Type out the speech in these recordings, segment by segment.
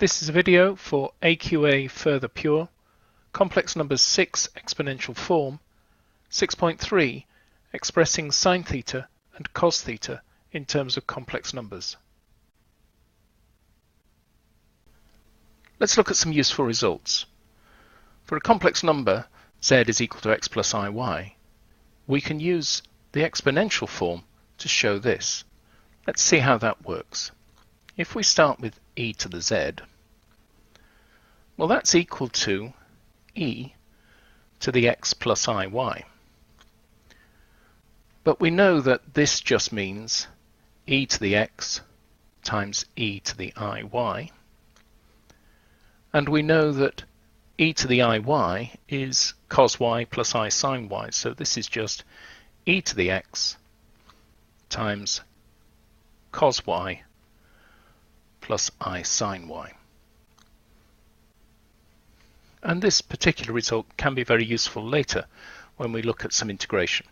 This is a video for AQA Further Pure, complex numbers 6 exponential form, 6.3 expressing sine theta and cos theta in terms of complex numbers. Let's look at some useful results. For a complex number z is equal to x plus iy, we can use the exponential form to show this. Let's see how that works. If we start with e to the z, well, that's equal to e to the x plus iy. But we know that this just means e to the x times e to the iy. And we know that e to the iy is cos y plus I sine y. So this is just e to the x times cos y plus I sine y. And this particular result can be very useful later when we look at some integration.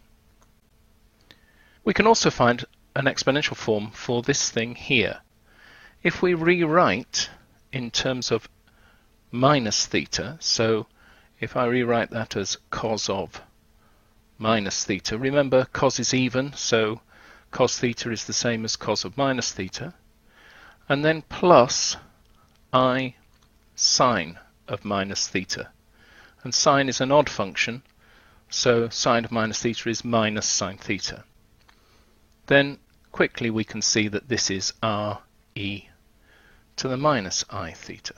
We can also find an exponential form for this thing here. If we rewrite in terms of minus theta, so if I rewrite that as cos of minus theta, remember cos is even, so cos theta is the same as cos of minus theta, and then plus I sine of minus theta. And sine is an odd function, so sine of minus theta is minus sine theta. Then quickly we can see that this is r e to the minus I theta.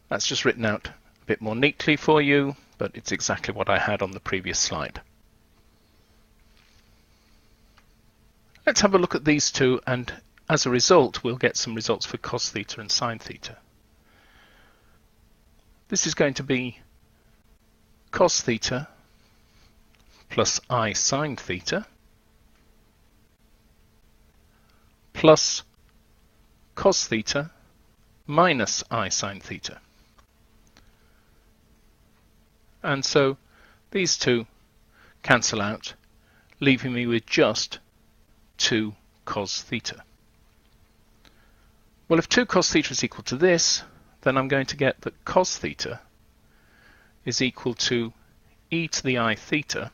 That's just written out a bit more neatly for you, but it's exactly what I had on the previous slide. Let's have a look at these two, and as a result we'll get some results for cos theta and sine theta. This is going to be cos theta plus I sine theta plus cos theta minus I sine theta. And so these two cancel out, leaving me with just 2 cos theta. Well, if 2 cos theta is equal to this, then I'm going to get that cos theta is equal to e to the I theta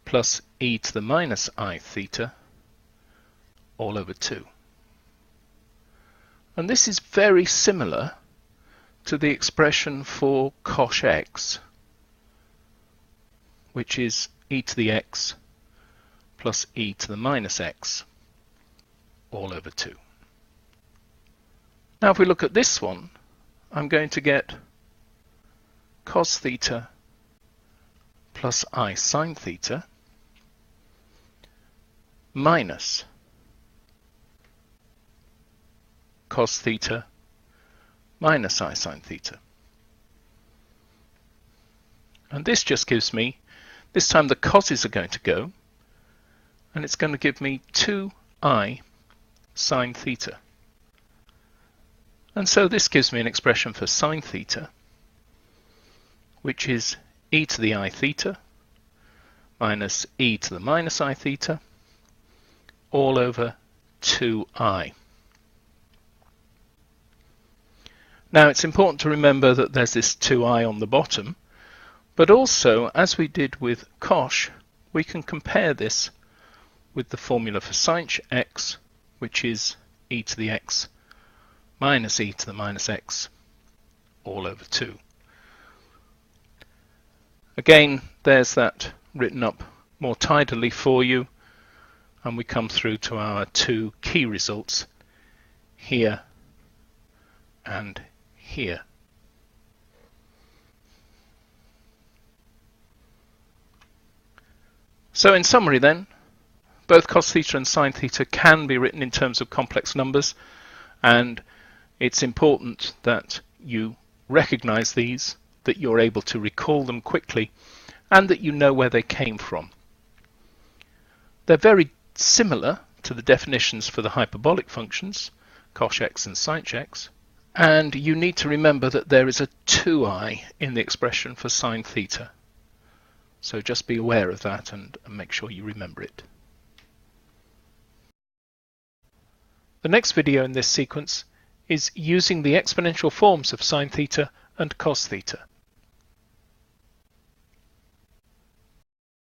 plus e to the minus I theta all over 2. And this is very similar to the expression for cos x, which is e to the x plus e to the minus x all over 2. Now if we look at this one, I'm going to get cos theta plus I sine theta minus cos theta minus I sine theta. And this just gives me, this time the cos's are going to go, and it's going to give me 2I sine theta. And so this gives me an expression for sine theta, which is e to the I theta minus e to the minus I theta all over 2I. Now it's important to remember that there's this 2I on the bottom, but also, as we did with cos, we can compare this with the formula for sin x, which is e to the x minus e to the minus x all over 2. Again, there's that written up more tidily for you, and we come through to our 2 key results here and here. So in summary then, both cos theta and sine theta can be written in terms of complex numbers, and it's important that you recognize these, that you're able to recall them quickly, and that you know where they came from. They're very similar to the definitions for the hyperbolic functions, cos x and sin x, and you need to remember that there is a 2i in the expression for sine theta. So just be aware of that and make sure you remember it. The next video in this sequence is using the exponential forms of sine theta and cos theta.